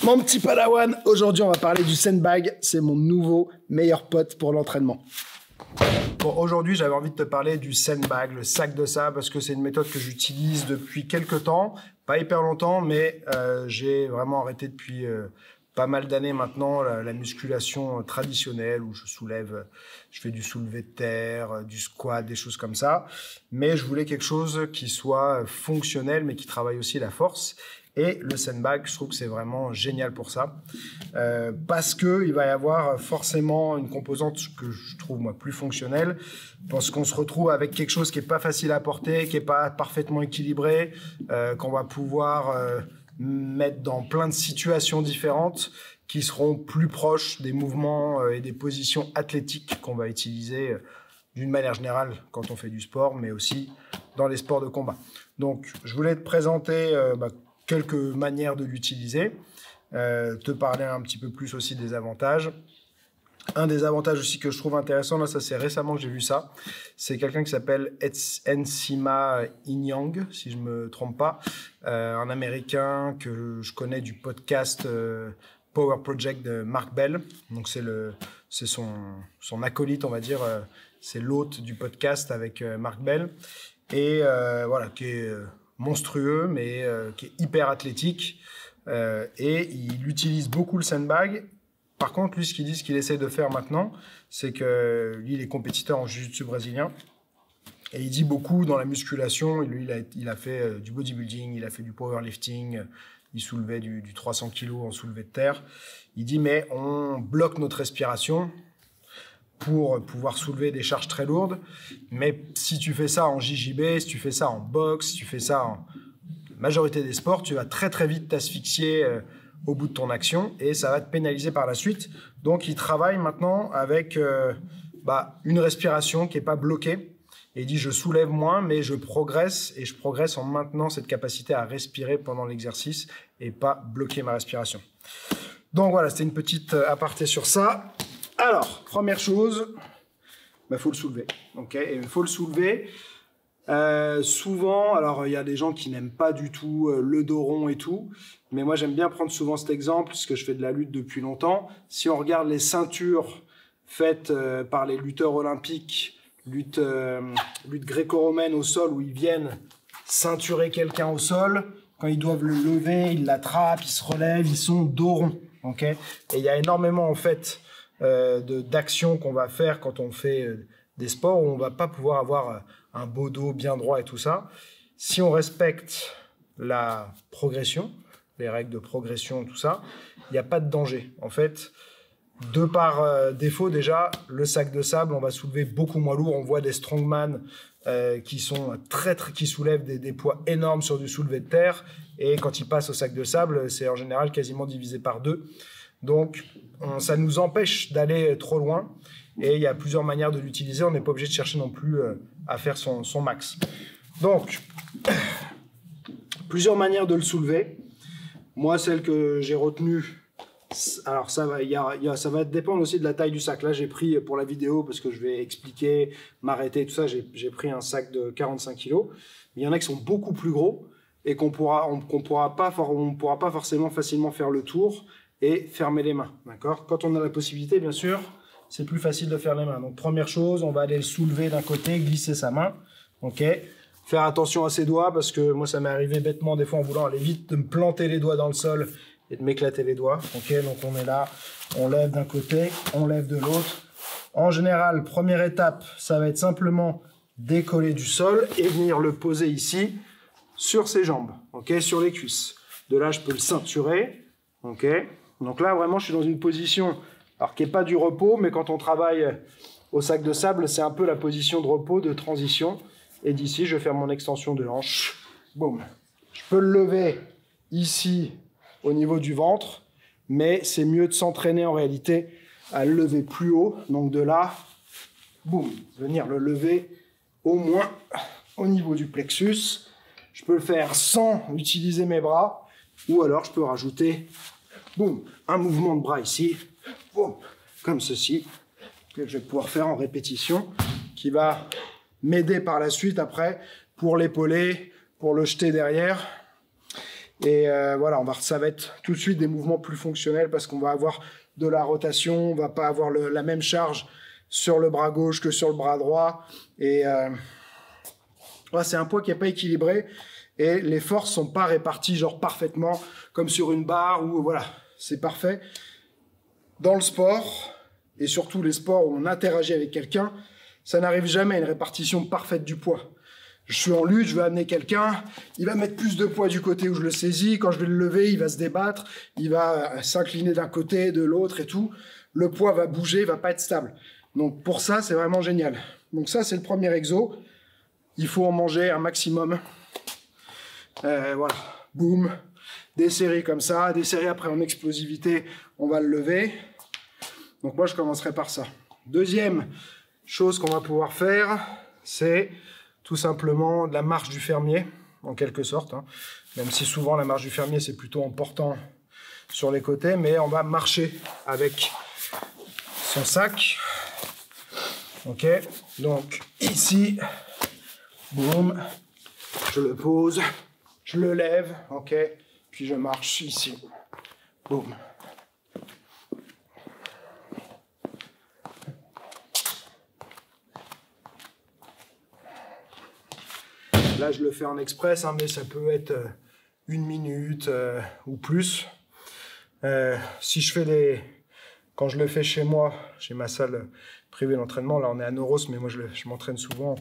Mon petit padawan, aujourd'hui on va parler du sandbag, c'est mon nouveau meilleur pote pour l'entraînement. Bon, aujourd'hui j'avais envie de te parler du sandbag, le sac de sable, parce que c'est une méthode que j'utilise depuis quelques temps, pas hyper longtemps, mais j'ai vraiment arrêté depuis pas mal d'années maintenant la musculation traditionnelle où je soulève, je fais du soulevé de terre, du squat, des choses comme ça, mais je voulais quelque chose qui soit fonctionnel mais qui travaille aussi la force. Et le sandbag, je trouve que c'est vraiment génial pour ça, parce que il va y avoir forcément une composante que je trouve moi plus fonctionnelle, parce qu'on se retrouve avec quelque chose qui est pas facile à porter, qui est pas parfaitement équilibré, qu'on va pouvoir mettre dans plein de situations différentes, qui seront plus proches des mouvements et des positions athlétiques qu'on va utiliser d'une manière générale quand on fait du sport, mais aussi dans les sports de combat. Donc, je voulais te présenter quelques manières de l'utiliser, te parler un petit peu plus aussi des avantages. Un des avantages aussi que je trouve intéressant, là ça c'est récemment que j'ai vu ça, c'est quelqu'un qui s'appelle Nsima Inyang, si je me trompe pas, un Américain que je connais du podcast Power Project de Mark Bell, donc c'est son acolyte on va dire, c'est l'hôte du podcast avec Mark Bell, et voilà, qui est monstrueux, mais qui est hyper athlétique, et il utilise beaucoup le sandbag. Par contre, lui, ce qu'il essaie de faire maintenant, c'est que lui, il est compétiteur en jiu-jitsu brésilien, et il dit beaucoup dans la musculation, lui, il a fait du bodybuilding, il a fait du powerlifting, il soulevait du 300 kg en soulevé de terre. Il dit, mais on bloque notre respiration pour pouvoir soulever des charges très lourdes. Mais si tu fais ça en JJB, si tu fais ça en boxe, si tu fais ça en majorité des sports, tu vas très très vite t'asphyxier au bout de ton action et ça va te pénaliser par la suite. Donc il travaille maintenant avec une respiration qui n'est pas bloquée. Et il dit je soulève moins mais je progresse, et je progresse en maintenant cette capacité à respirer pendant l'exercice et pas bloquer ma respiration. Donc voilà, c'était une petite aparté sur ça. Alors, première chose, faut le soulever. Okay, il faut le soulever. Souvent, alors il y a des gens qui n'aiment pas du tout le dos rond et tout, mais moi j'aime bien prendre souvent cet exemple parce que je fais de la lutte depuis longtemps. Si on regarde les ceintures faites par les lutteurs olympiques, lutte gréco-romaine au sol, où ils viennent ceinturer quelqu'un au sol, quand ils doivent le lever, ils l'attrapent, ils se relèvent, ils sont dos rond. Okay, et il y a énormément en fait d'actions qu'on va faire quand on fait des sports où on va pas pouvoir avoir un beau dos bien droit et tout ça. Si on respecte la progression, les règles de progression, tout ça, il n'y a pas de danger. En fait, de par défaut déjà, le sac de sable, on va soulever beaucoup moins lourd. On voit des strongman qui soulèvent des poids énormes sur du soulevé de terre, et quand ils passent au sac de sable, c'est en général quasiment divisé par 2. Donc, ça nous empêche d'aller trop loin, et il y a plusieurs manières de l'utiliser. On n'est pas obligé de chercher non plus à faire son max. Donc, plusieurs manières de le soulever. Moi, celle que j'ai retenue, alors ça va dépendre aussi de la taille du sac. Là, j'ai pris pour la vidéo, parce que je vais expliquer, m'arrêter, tout ça, j'ai pris un sac de 45 kg. Il y en a qui sont beaucoup plus gros et qu'on pourra pas forcément facilement faire le tour et fermer les mains, d'accord? Quand on a la possibilité, bien sûr, c'est plus facile de faire les mains. Donc, première chose, on va aller le soulever d'un côté, glisser sa main, ok? Faire attention à ses doigts, parce que moi, ça m'est arrivé bêtement, des fois, en voulant aller vite, de me planter les doigts dans le sol et de m'éclater les doigts, ok? Donc, on est là, on lève d'un côté, on lève de l'autre. En général, première étape, ça va être simplement décoller du sol et venir le poser ici, sur ses jambes, ok? Sur les cuisses. De là, je peux le ceinturer, ok? Donc là, vraiment, je suis dans une position, alors qui n'est pas du repos, mais quand on travaille au sac de sable, c'est un peu la position de repos, de transition. Et d'ici, je vais faire mon extension de hanche. Boum. Je peux le lever ici, au niveau du ventre, mais c'est mieux de s'entraîner en réalité à le lever plus haut. Donc de là, boum, venir le lever au moins au niveau du plexus. Je peux le faire sans utiliser mes bras, ou alors je peux rajouter boum, un mouvement de bras ici, boum, comme ceci, que je vais pouvoir faire en répétition, qui va m'aider par la suite après pour l'épauler, pour le jeter derrière. Et voilà, ça va être tout de suite des mouvements plus fonctionnels parce qu'on va avoir de la rotation, on va pas avoir la même charge sur le bras gauche que sur le bras droit. Et ouais, c'est un poids qui n'est pas équilibré et les forces sont pas réparties genre parfaitement comme sur une barre où voilà, c'est parfait. Dans le sport, et surtout les sports où on interagit avec quelqu'un, ça n'arrive jamais à une répartition parfaite du poids. Je suis en lutte, je veux amener quelqu'un, il va mettre plus de poids du côté où je le saisis, quand je vais le lever, il va se débattre, il va s'incliner d'un côté, de l'autre et tout. Le poids va bouger, il va pas être stable. Donc pour ça, c'est vraiment génial. Donc ça, c'est le premier exo. Il faut en manger un maximum. Voilà, boum. Des séries comme ça, des séries après en explosivité, on va le lever. Donc moi, je commencerai par ça. Deuxième chose qu'on va pouvoir faire, c'est tout simplement de la marche du fermier, en quelque sorte. Hein. Même si souvent la marche du fermier, c'est plutôt en portant sur les côtés, mais on va marcher avec son sac. Ok, donc ici, boum, je le pose, je le lève, ok, puis je marche ici, boum. Là, je le fais en express, hein, mais ça peut être 1 minute ou plus. Si je fais quand je le fais chez moi, j'ai ma salle privée d'entraînement. Là, on est à Neuros, mais moi, je m'entraîne souvent.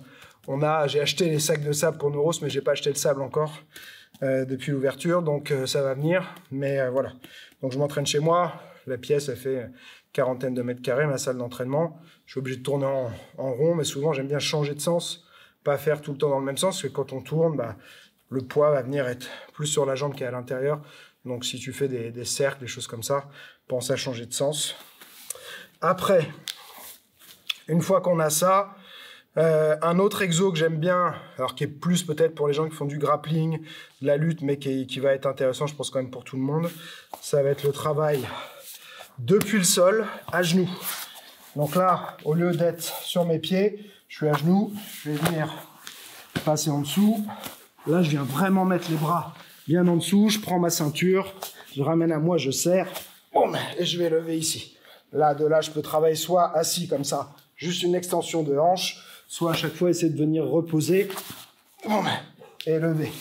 J'ai acheté les sacs de sable pour Neuros, mais j'ai pas acheté le sable encore depuis l'ouverture, donc ça va venir. Mais voilà. Donc, je m'entraîne chez moi. La pièce, elle fait quarantaine de mètres carrés, ma salle d'entraînement. Je suis obligé de tourner en rond, mais souvent, j'aime bien changer de sens. Pas faire tout le temps dans le même sens, parce que quand on tourne, bah, le poids va venir être plus sur la jambe qu'à l'intérieur. Donc si tu fais des cercles, des choses comme ça, pense à changer de sens. Après, une fois qu'on a ça, un autre exo que j'aime bien, alors qui est plus peut-être pour les gens qui font du grappling, de la lutte, mais qui va être intéressant, je pense quand même pour tout le monde, ça va être le travail depuis le sol, à genoux. Donc là, au lieu d'être sur mes pieds, je suis à genoux, je vais venir passer en dessous. Là, je viens vraiment mettre les bras bien en dessous. Je prends ma ceinture, je ramène à moi, je serre, boum, et je vais lever ici. Là, de là, je peux travailler soit assis comme ça, juste une extension de hanche, soit à chaque fois essayer de venir reposer, boum, et lever.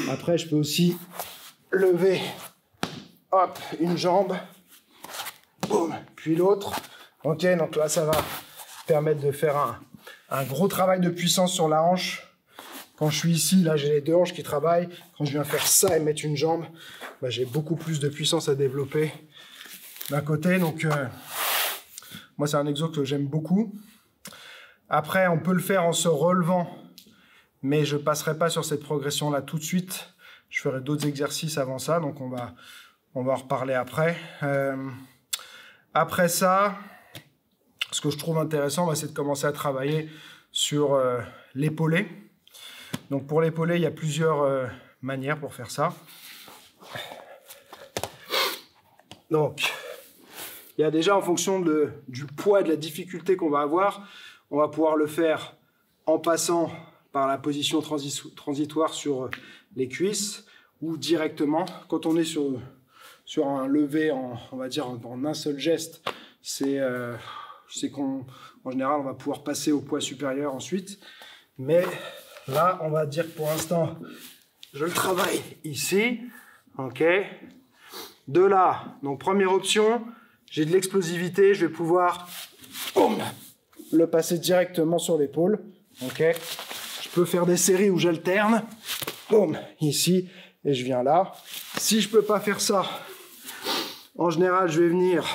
Après, je peux aussi lever, hop, une jambe, boum, puis l'autre. Ok, donc là, ça va permettre de faire un gros travail de puissance sur la hanche. Quand je suis ici, là, j'ai les deux hanches qui travaillent. Quand je viens faire ça et mettre une jambe, bah, j'ai beaucoup plus de puissance à développer d'un côté. Donc, moi, c'est un exo que j'aime beaucoup. Après, on peut le faire en se relevant, mais je ne passerai pas sur cette progression-là tout de suite. Je ferai d'autres exercices avant ça, donc on va en reparler après. Après ça, ce que je trouve intéressant, bah, c'est de commencer à travailler sur l'épaulé. Donc pour l'épaulé, il y a plusieurs manières pour faire ça. Donc, il y a déjà en fonction du poids et de la difficulté qu'on va avoir, on va pouvoir le faire en passant par la position transitoire sur les cuisses ou directement. Quand on est sur un lever, on va dire en un seul geste, c'est qu'en général, on va pouvoir passer au poids supérieur ensuite. Mais là, on va dire que pour l'instant, je le travaille ici. Ok. De là, donc première option, j'ai de l'explosivité, je vais pouvoir boum, le passer directement sur l'épaule. Ok. Je peux faire des séries où j'alterne. Boum, ici, et je viens là. Si je peux pas faire ça, en général, je vais venir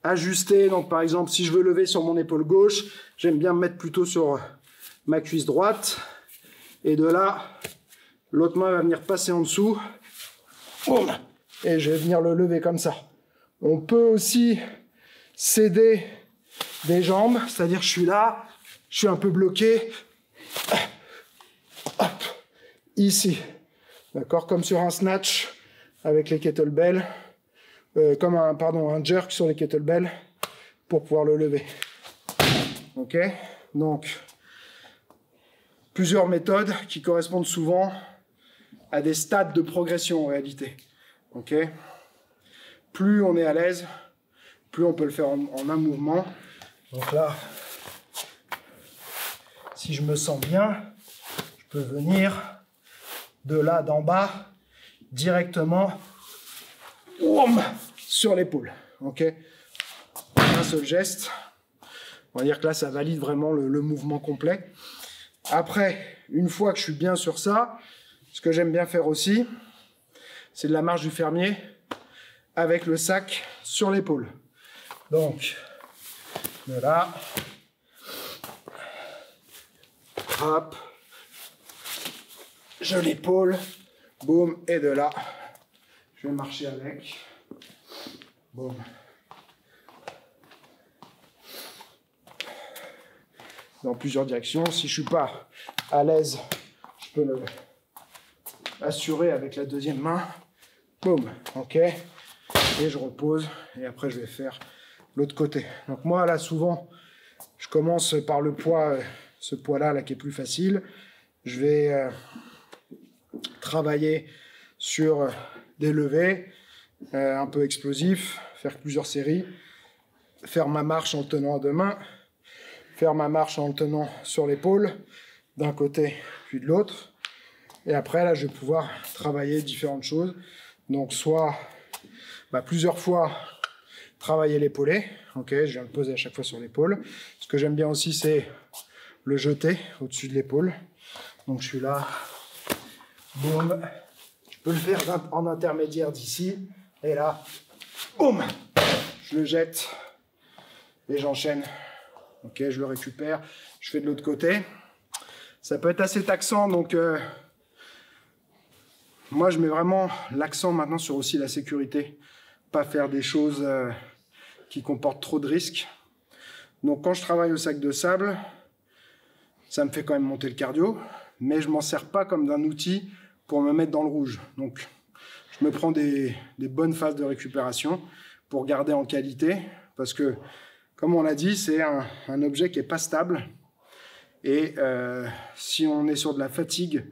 ajuster. Donc par exemple, si je veux lever sur mon épaule gauche, j'aime bien me mettre plutôt sur ma cuisse droite. Et de là, l'autre main va venir passer en dessous. Boum, et je vais venir le lever comme ça. On peut aussi céder des jambes, c'est-à-dire je suis là, je suis un peu bloqué. Hop, ici. D'accord, comme sur un snatch avec les kettlebells. Comme un jerk sur les kettlebells pour pouvoir le lever. Ok, donc plusieurs méthodes qui correspondent souvent à des stades de progression en réalité. Ok. Plus on est à l'aise, plus on peut le faire en un mouvement. Donc là, si je me sens bien, je peux venir de là, d'en bas, directement sur l'épaule. Ok. Un seul geste. On va dire que là, ça valide vraiment le mouvement complet. Après, une fois que je suis bien sur ça, ce que j'aime bien faire aussi, c'est de la marche du fermier avec le sac sur l'épaule. Donc, de là, hop, je l'épaule, boum, et de là, je vais marcher avec, boum. Dans plusieurs directions. Si je ne suis pas à l'aise, je peux le assurer avec la deuxième main. Boum, ok. Et je repose. Et après, je vais faire l'autre côté. Donc moi, là, souvent, je commence par le poids, ce poids-là, là, qui est plus facile. Je vais travailler sur des levées un peu explosifs, faire plusieurs séries, faire ma marche en le tenant à deux mains, faire ma marche en le tenant sur l'épaule, d'un côté puis de l'autre. Et après, là, je vais pouvoir travailler différentes choses. Donc, soit plusieurs fois travailler l'épaulé. Ok, je viens le poser à chaque fois sur l'épaule. Ce que j'aime bien aussi, c'est le jeter au-dessus de l'épaule. Donc, je suis là. Boum. Je peux le faire en intermédiaire d'ici. Et là, boum. Je le jette et j'enchaîne. Ok, je le récupère, je fais de l'autre côté. Ça peut être assez taxant, donc moi je mets vraiment l'accent maintenant sur aussi la sécurité. Pas faire des choses qui comportent trop de risques. Donc quand je travaille au sac de sable, ça me fait quand même monter le cardio, mais je m'en sers pas comme d'un outil pour me mettre dans le rouge. Donc je me prends des bonnes phases de récupération pour garder en qualité, parce que comme on l'a dit, c'est un objet qui n'est pas stable. Et si on est sur de la fatigue,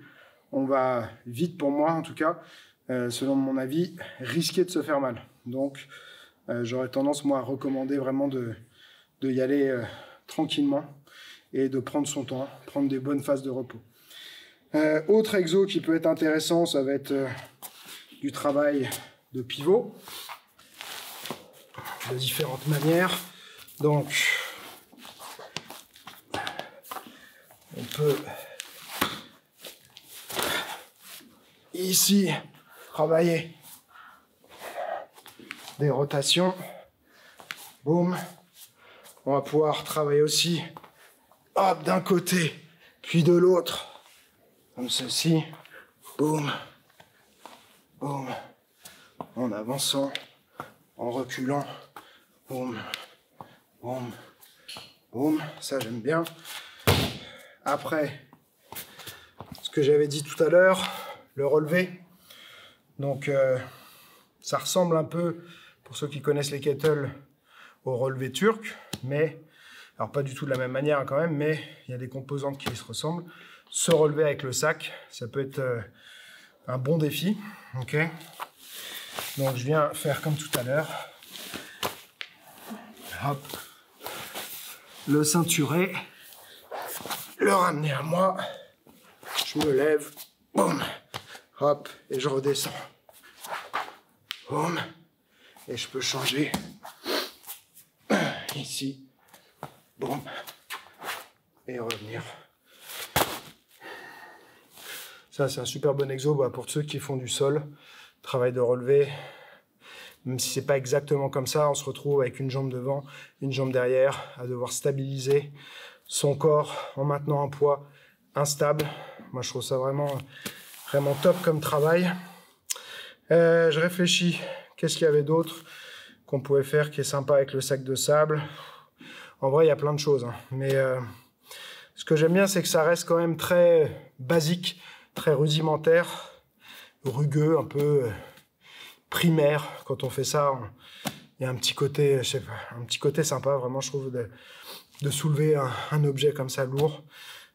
on va vite, pour moi en tout cas, selon mon avis, risquer de se faire mal. Donc, j'aurais tendance, moi, à recommander vraiment de y aller tranquillement et de prendre son temps, prendre des bonnes phases de repos. Autre exo qui peut être intéressant, ça va être du travail de pivot, de différentes manières. Donc, on peut ici travailler des rotations. Boum. On va pouvoir travailler aussi d'un côté, puis de l'autre, comme ceci. Boum. Boum. En avançant, en reculant. Boum. Boum, boum, ça j'aime bien. Après, ce que j'avais dit tout à l'heure, le relevé. Donc, ça ressemble un peu, pour ceux qui connaissent les kettles, au relevé turc, mais, alors pas du tout de la même manière quand même, mais il y a des composantes qui se ressemblent. Se relever avec le sac, ça peut être un bon défi. Ok. Donc, je viens faire comme tout à l'heure. Hop. Le ceinturer, le ramener à moi, je me lève, boum, hop, et je redescends, boum, et je peux changer ici, boum, et revenir. Ça, c'est un super bon exo pour ceux qui font du sol, travail de relevé. Même si c'est pas exactement comme ça, on se retrouve avec une jambe devant, une jambe derrière, à devoir stabiliser son corps en maintenant un poids instable. Moi, je trouve ça vraiment top comme travail. Je réfléchis, qu'est-ce qu'il y avait d'autre qu'on pouvait faire qui est sympa avec le sac de sable. En vrai, il y a plein de choses, hein. Mais ce que j'aime bien, c'est que ça reste quand même très basique, très rudimentaire, rugueux, un peu primaire. Quand on fait ça, il y a un petit côté, je sais pas, un petit côté sympa, vraiment, je trouve, de soulever un objet comme ça lourd.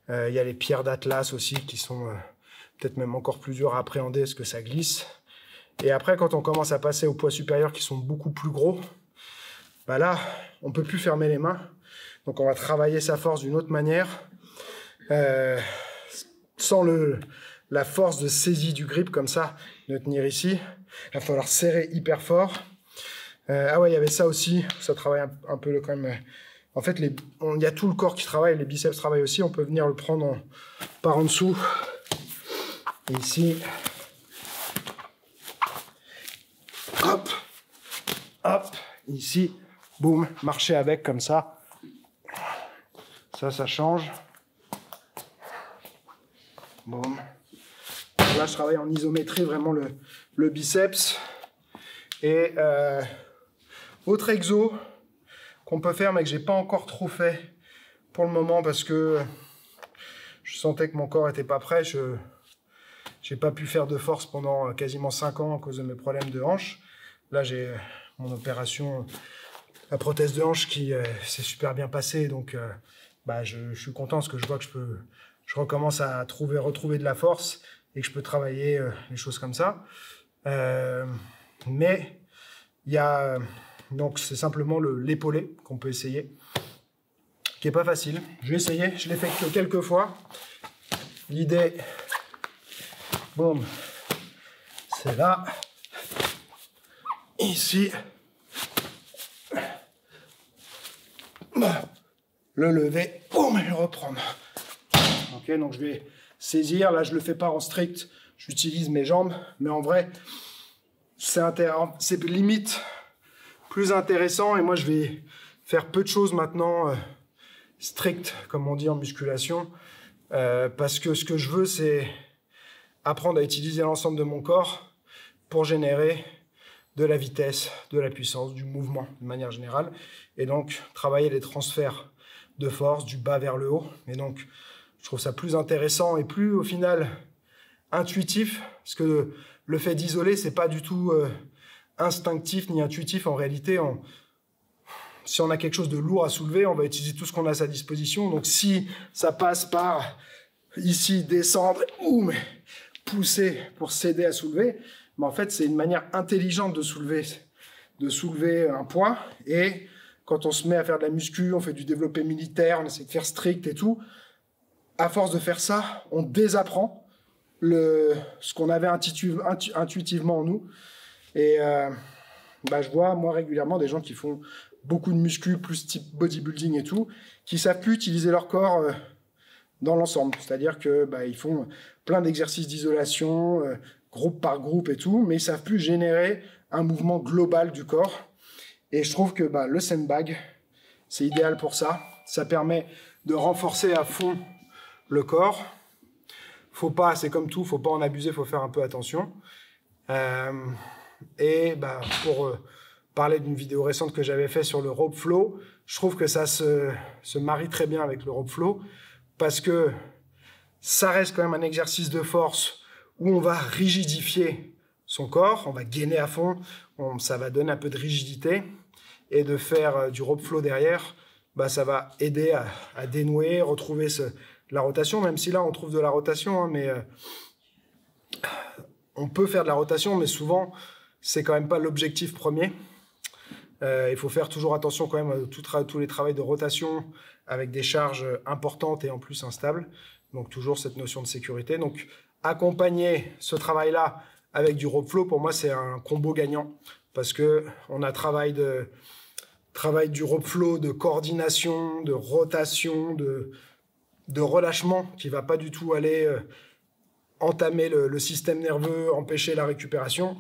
Il y a les pierres d'Atlas aussi qui sont peut-être même encore plus dur à appréhender parce que ça glisse. Et après, quand on commence à passer aux poids supérieurs qui sont beaucoup plus gros, bah là, on ne peut plus fermer les mains. Donc on va travailler sa force d'une autre manière, sans la force de saisie du grip comme ça, de tenir ici. Il va falloir serrer hyper fort. Ah ouais, il y avait ça aussi, ça travaille un peu quand même. En fait, il y a tout le corps qui travaille, les biceps travaillent aussi. On peut venir le prendre par en dessous. Et ici, hop, hop, ici, boum, marcher avec comme ça. Ça change. Boum. Là, je travaille en isométrie, vraiment le biceps. Et autre exo qu'on peut faire, mais que j'ai pas encore trop fait pour le moment parce que je sentais que mon corps était pas prêt. J'ai pas pu faire de force pendant quasiment 5 ans à cause de mes problèmes de hanche. Là, j'ai mon opération, la prothèse de hanche qui s'est super bien passée. Donc, je suis content parce que je vois que je recommence à retrouver de la force et que je peux travailler les choses comme ça. Mais il y a... Donc, c'est simplement l'épaulé qu'on peut essayer, qui n'est pas facile. Je vais essayer, je l'ai fait que quelques fois. L'idée, boum, c'est là, ici, le lever, boum, et le reprendre. Ok, donc je vais saisir, là je le fais pas en strict, j'utilise mes jambes, mais en vrai, c'est limite plus intéressant, et moi je vais faire peu de choses maintenant strictes, comme on dit en musculation, parce que ce que je veux, c'est apprendre à utiliser l'ensemble de mon corps pour générer de la vitesse, de la puissance, du mouvement de manière générale, et donc travailler les transferts de force du bas vers le haut. Et donc je trouve ça plus intéressant et plus au final intuitif, parce que le fait d'isoler, c'est pas du tout instinctif ni intuitif. En réalité, si on a quelque chose de lourd à soulever, on va utiliser tout ce qu'on a à sa disposition. Donc si ça passe par ici, descendre, mais pousser pour s'aider à soulever, mais en fait c'est une manière intelligente de soulever un poids. Et quand on se met à faire de la muscu, on fait du développé militaire, on essaie de faire strict et tout, à force de faire ça, on désapprend ce qu'on avait intuitivement en nous. Et je vois, moi, régulièrement, des gens qui font beaucoup de muscu, plus type bodybuilding et tout, qui savent plus utiliser leur corps dans l'ensemble. C'est-à-dire que ils font plein d'exercices d'isolation, groupe par groupe et tout, mais ils savent plus générer un mouvement global du corps. Et je trouve que le sandbag, c'est idéal pour ça. Ça permet de renforcer à fond le corps. C'est comme tout, faut pas en abuser, faut faire un peu attention. Pour parler d'une vidéo récente que j'avais fait sur le rope flow, je trouve que ça se marie très bien avec le rope flow, parce que ça reste quand même un exercice de force où on va rigidifier son corps, on va gainer à fond, ça va donner un peu de rigidité, et de faire du rope flow derrière, ça va aider à dénouer, retrouver la rotation, même si là on trouve de la rotation, hein, mais on peut faire de la rotation, mais souvent c'est quand même pas l'objectif premier. Il faut faire toujours attention quand même à tous les travaux de rotation avec des charges importantes et en plus instables. Donc toujours cette notion de sécurité. Donc accompagner ce travail-là avec du rope flow, pour moi c'est un combo gagnant, parce que on a travail du rope flow, de coordination, de rotation, de relâchement qui va pas du tout aller entamer le système nerveux, empêcher la récupération.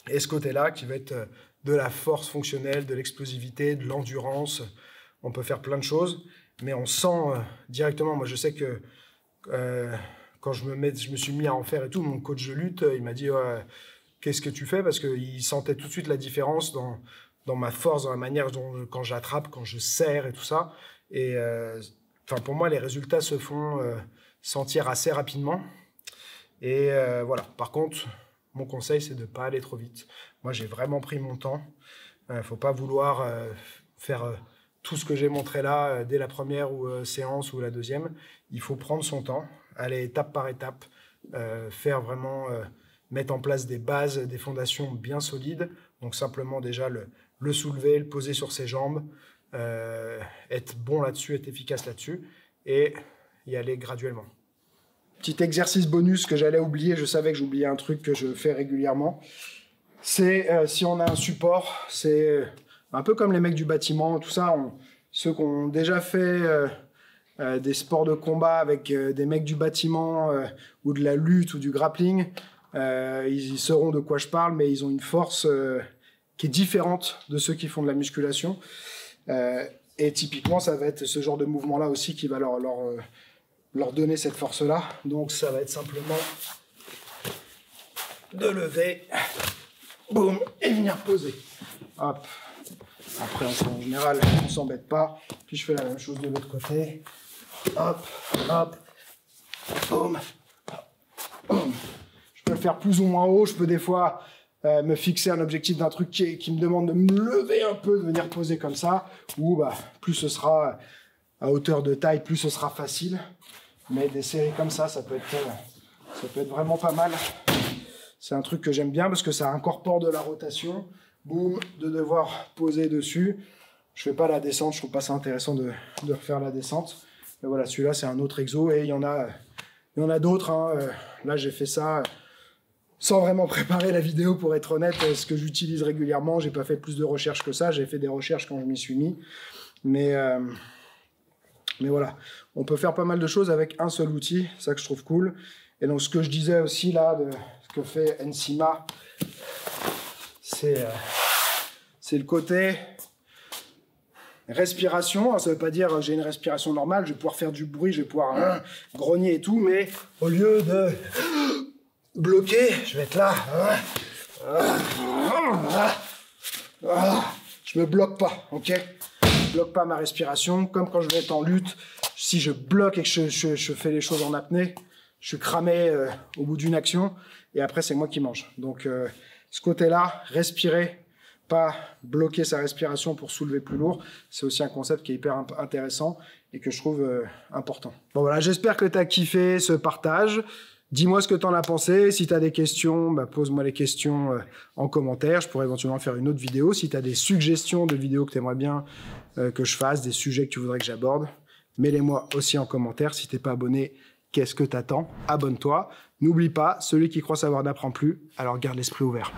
Et ce côté-là qui va être de la force fonctionnelle, de l'explosivité, de l'endurance. On peut faire plein de choses, mais on sent directement. Moi, je sais que quand je me suis mis à en faire et tout, mon coach de lutte, il m'a dit qu'est-ce que tu fais, parce qu'il sentait tout de suite la différence dans ma force, dans la manière dont quand j'attrape, quand je serre et tout ça. Et pour moi, les résultats se font sentir assez rapidement. Et voilà. Par contre, mon conseil, c'est de ne pas aller trop vite. Moi, j'ai vraiment pris mon temps. Il ne faut pas vouloir faire tout ce que j'ai montré là dès la première séance ou la deuxième. Il faut prendre son temps, aller étape par étape, faire vraiment, mettre en place des bases, des fondations bien solides. Donc simplement déjà le soulever, le poser sur ses jambes, être bon là-dessus, être efficace là-dessus et y aller graduellement. Petit exercice bonus que j'allais oublier, je savais que j'oubliais un truc que je fais régulièrement. C'est si on a un support, c'est un peu comme les mecs du bâtiment, tout ça, ceux qui ont déjà fait des sports de combat avec des mecs du bâtiment ou de la lutte ou du grappling, ils sauront de quoi je parle, mais ils ont une force qui est différente de ceux qui font de la musculation. Et typiquement, ça va être ce genre de mouvement-là aussi qui va leur donner cette force-là. Donc ça va être simplement de lever, boum, et venir poser. Hop. Après, en général, on s'embête pas. Puis je fais la même chose de l'autre côté. Hop, hop, boum, boum. Je peux le faire plus ou moins haut. Je peux des fois me fixer un objectif d'un truc qui me demande de me lever un peu, de venir poser comme ça. Ou bah, plus ce sera à hauteur de taille, plus ce sera facile. Mais des séries comme ça peut être vraiment pas mal. C'est un truc que j'aime bien parce que ça incorpore de la rotation. Boum, de devoir poser dessus. Je fais pas la descente, je trouve pas ça intéressant de refaire la descente. Mais voilà, celui-là, c'est un autre exo et il y en a d'autres. Hein. Là, j'ai fait ça sans vraiment préparer la vidéo, pour être honnête. Ce que j'utilise régulièrement, j'ai pas fait plus de recherches que ça. J'ai fait des recherches quand je m'y suis mis. Mais voilà, on peut faire pas mal de choses avec un seul outil, c'est ça que je trouve cool. Et donc ce que je disais aussi là, de ce que fait Nsima, c'est le côté respiration. Ça veut pas dire que j'ai une respiration normale, je vais pouvoir faire du bruit, je vais pouvoir grogner et tout, mais au lieu de bloquer, je vais être là. Je me bloque pas, ok? Je bloque pas ma respiration, comme quand je vais être en lutte. Si je bloque et que je fais les choses en apnée, je suis cramé au bout d'une action, et après c'est moi qui mange. Donc ce côté-là, respirer, pas bloquer sa respiration pour soulever plus lourd, c'est aussi un concept qui est hyper intéressant et que je trouve important. Bon voilà, j'espère que tu as kiffé ce partage. Dis-moi ce que tu en as pensé. Si tu as des questions, bah, pose-moi les questions en commentaire. Je pourrais éventuellement faire une autre vidéo. Si tu as des suggestions de vidéos que tu aimerais bien que je fasse, des sujets que tu voudrais que j'aborde, mets-les-moi aussi en commentaire. Si tu n'es pas abonné, qu'est-ce que tu attends? Abonne-toi. N'oublie pas, celui qui croit savoir n'apprend plus, alors garde l'esprit ouvert.